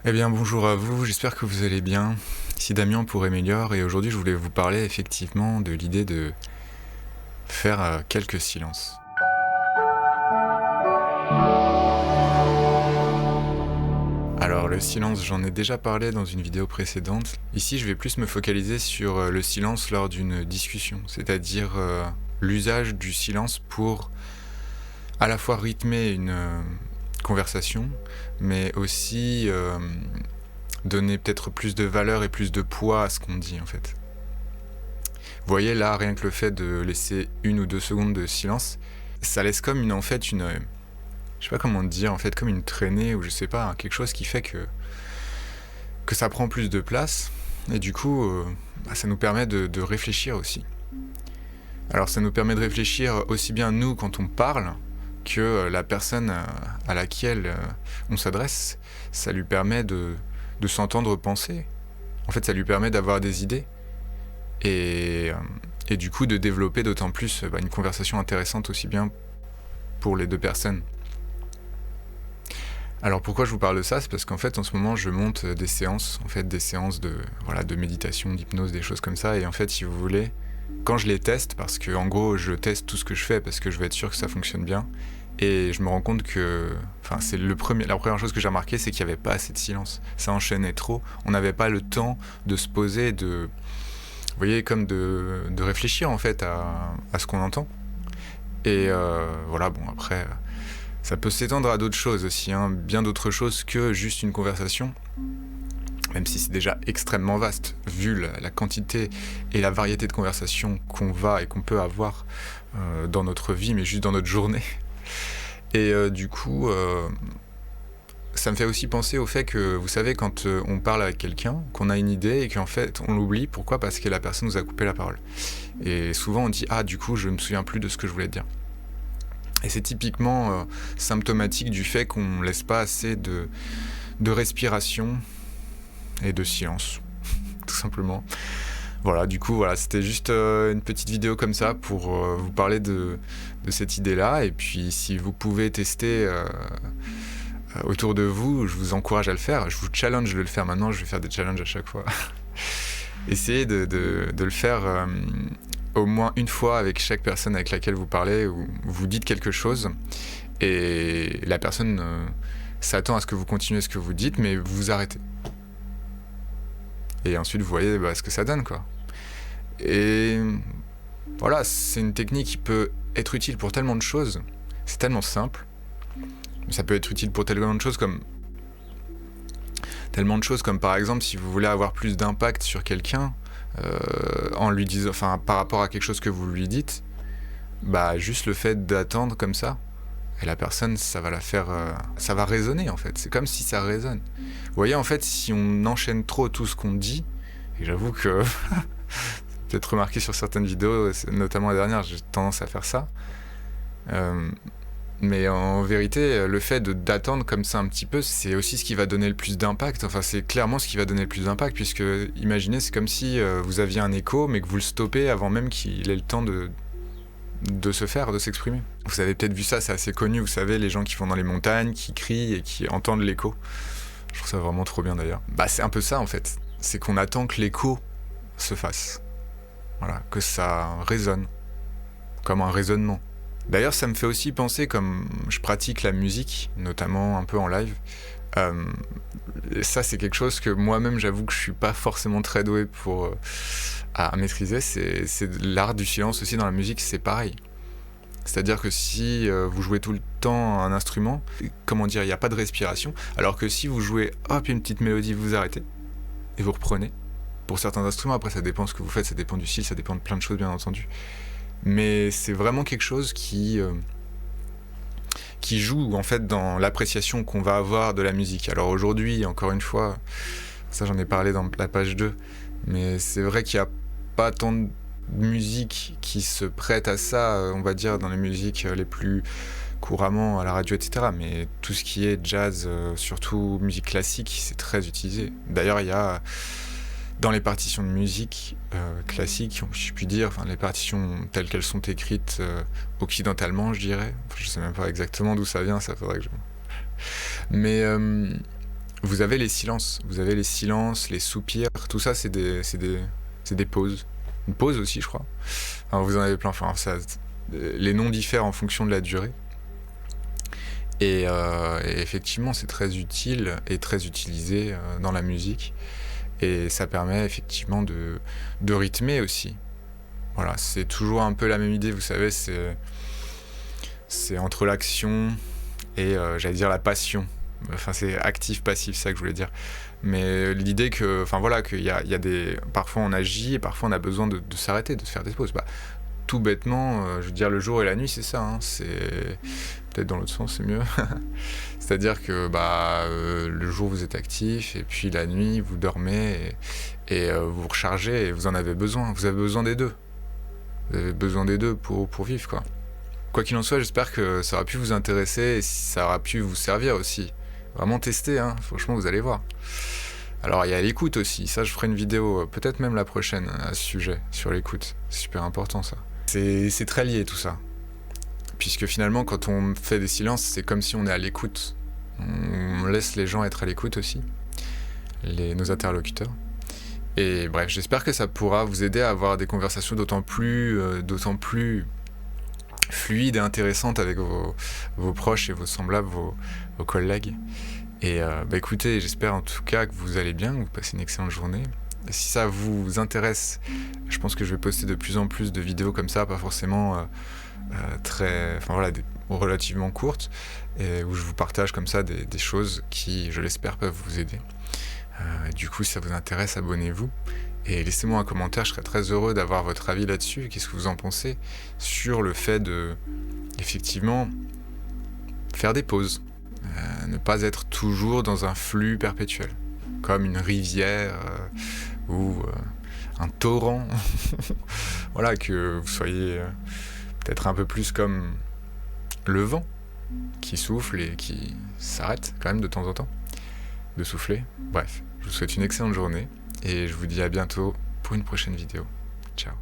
Eh bien, bonjour à vous, j'espère que vous allez bien. Ici Damien pour Emelior et aujourd'hui je voulais vous parler effectivement de l'idée de faire quelques silences. Alors le silence, j'en ai déjà parlé dans une vidéo précédente. Ici je vais plus me focaliser sur le silence lors d'une discussion, c'est-à-dire l'usage du silence pour à la fois rythmer une conversation, mais aussi donner peut-être plus de valeur et plus de poids à ce qu'on dit en fait. Vous voyez là, rien que le fait de laisser 1 ou 2 secondes de silence, ça laisse comme je sais pas comment dire en fait, comme une traînée ou je sais pas, quelque chose qui fait que ça prend plus de place et du coup ça nous permet de réfléchir aussi. Alors ça nous permet de réfléchir aussi bien nous quand on parle que la personne à laquelle on s'adresse, ça lui permet de s'entendre penser. En fait, ça lui permet d'avoir des idées et du coup de développer d'autant plus une conversation intéressante aussi bien pour les deux personnes. Alors pourquoi je vous parle de ça? C'est parce qu'en fait en ce moment je monte des séances, de méditation, d'hypnose, des choses comme ça, et en fait si vous voulez, quand je les teste, parce que en gros je teste tout ce que je fais parce que je veux être sûr que ça fonctionne bien, et je me rends compte que, c'est la première chose que j'ai remarqué, c'est qu'il n'y avait pas assez de silence. Ça enchaînait trop, on n'avait pas le temps de se poser, vous voyez, comme de réfléchir en fait à ce qu'on entend. Et après, ça peut s'étendre à d'autres choses aussi, bien d'autres choses que juste une conversation, même si c'est déjà extrêmement vaste, vu la quantité et la variété de conversations qu'on va et qu'on peut avoir dans notre vie, mais juste dans notre journée. Et du coup, ça me fait aussi penser au fait que, vous savez, quand on parle avec quelqu'un, qu'on a une idée et qu'en fait on l'oublie, pourquoi? Parce que la personne nous a coupé la parole. Et souvent on dit « Ah, du coup, je me souviens plus de ce que je voulais dire ». Et c'est typiquement symptomatique du fait qu'on ne laisse pas assez de respiration et de silence, tout simplement. Voilà, du coup, c'était juste une petite vidéo comme ça pour vous parler de cette idée-là. Et puis, si vous pouvez tester autour de vous, je vous encourage à le faire. Je vous challenge de le faire maintenant, je vais faire des challenges à chaque fois. Essayez de le faire au moins une fois avec chaque personne avec laquelle vous parlez, ou vous dites quelque chose, et la personne s'attend à ce que vous continuez ce que vous dites, mais vous vous arrêtez. Et ensuite, vous voyez ce que ça donne, quoi. Et voilà, c'est une technique qui peut être utile pour tellement de choses. C'est tellement simple. Mais ça peut être utile pour tellement de choses comme par exemple si vous voulez avoir plus d'impact sur quelqu'un en lui disant, par rapport à quelque chose que vous lui dites, juste le fait d'attendre comme ça, et la personne, ça va la faire, ça va résonner en fait. C'est comme si ça résonne. Vous voyez, en fait, si on enchaîne trop tout ce qu'on dit, et j'avoue que peut-être remarqué sur certaines vidéos, notamment la dernière, j'ai tendance à faire ça. Mais en vérité, le fait d'attendre comme ça un petit peu, c'est aussi ce qui va donner le plus d'impact. Enfin, c'est clairement ce qui va donner le plus d'impact, puisque imaginez, c'est comme si vous aviez un écho, mais que vous le stoppez avant même qu'il ait le temps de se faire, de s'exprimer. Vous avez peut-être vu ça, c'est assez connu, vous savez, les gens qui vont dans les montagnes, qui crient et qui entendent l'écho. Je trouve ça vraiment trop bien d'ailleurs. C'est un peu ça en fait, c'est qu'on attend que l'écho se fasse. Voilà, que ça résonne, comme un raisonnement. D'ailleurs, ça me fait aussi penser, comme je pratique la musique, notamment un peu en live, ça c'est quelque chose que moi-même j'avoue que je suis pas forcément très doué à maîtriser, c'est l'art du silence aussi dans la musique, c'est pareil. C'est-à-dire que si vous jouez tout le temps un instrument, il n'y a pas de respiration, alors que si vous jouez, hop, une petite mélodie, vous arrêtez, et vous reprenez. Pour certains instruments, après ça dépend ce que vous faites, ça dépend du style, ça dépend de plein de choses bien entendu. Mais c'est vraiment quelque chose qui joue en fait dans l'appréciation qu'on va avoir de la musique. Alors aujourd'hui, encore une fois, ça j'en ai parlé dans la page 2, mais c'est vrai qu'il n'y a pas tant de musique qui se prête à ça, on va dire, dans les musiques les plus couramment à la radio, etc. Mais tout ce qui est jazz, surtout musique classique, c'est très utilisé. D'ailleurs, il y a dans les partitions de musique classique, si je puis dire, les partitions telles qu'elles sont écrites occidentalement, je dirais. Je sais même pas exactement d'où ça vient, ça faudrait que je... Mais vous avez les silences, les soupirs, tout ça c'est des pauses. Une pause aussi je crois. Enfin, vous en avez plein, enfin, les noms diffèrent en fonction de la durée. Et effectivement c'est très utile et très utilisé dans la musique. Et ça permet effectivement de rythmer aussi. Voilà, c'est toujours un peu la même idée, vous savez, c'est entre l'action et j'allais dire la passion. Enfin, c'est actif-passif, c'est ça que je voulais dire. Mais l'idée que, enfin voilà, qu'il y a des... Parfois on agit et parfois on a besoin de s'arrêter, de faire des pauses. Bah, tout bêtement, je veux dire, le jour et la nuit, c'est ça. Hein, c'est... Peut-être dans l'autre sens, c'est mieux. C'est-à-dire que le jour, vous êtes actif, et puis la nuit, vous dormez, et vous vous rechargez, et vous en avez besoin. Vous avez besoin des deux. Vous avez besoin des deux pour vivre, quoi. Quoi qu'il en soit, j'espère que ça aura pu vous intéresser, et ça aura pu vous servir aussi. Vraiment tester, hein. Franchement, vous allez voir. Alors, il y a l'écoute aussi. Ça, je ferai une vidéo, peut-être même la prochaine, à ce sujet, sur l'écoute. C'est super important, ça. C'est très lié, tout ça. Puisque finalement, quand on fait des silences, c'est comme si on est à l'écoute. On laisse les gens être à l'écoute aussi, nos interlocuteurs. Et bref, j'espère que ça pourra vous aider à avoir des conversations d'autant plus fluides et intéressantes avec vos proches et vos semblables, vos collègues. Et écoutez, j'espère en tout cas que vous allez bien, que vous passez une excellente journée. Et si ça vous intéresse, je pense que je vais poster de plus en plus de vidéos comme ça, pas forcément... relativement courtes, et où je vous partage comme ça des choses qui, je l'espère, peuvent vous aider. Du coup, si ça vous intéresse, abonnez-vous et laissez-moi un commentaire. Je serais très heureux d'avoir votre avis là-dessus. Qu'est-ce que vous en pensez sur le fait de, effectivement, faire des pauses, ne pas être toujours dans un flux perpétuel, comme une rivière ou un torrent. Voilà, que vous soyez peut-être un peu plus comme le vent qui souffle et qui s'arrête quand même de temps en temps de souffler. Bref, je vous souhaite une excellente journée et je vous dis à bientôt pour une prochaine vidéo. Ciao.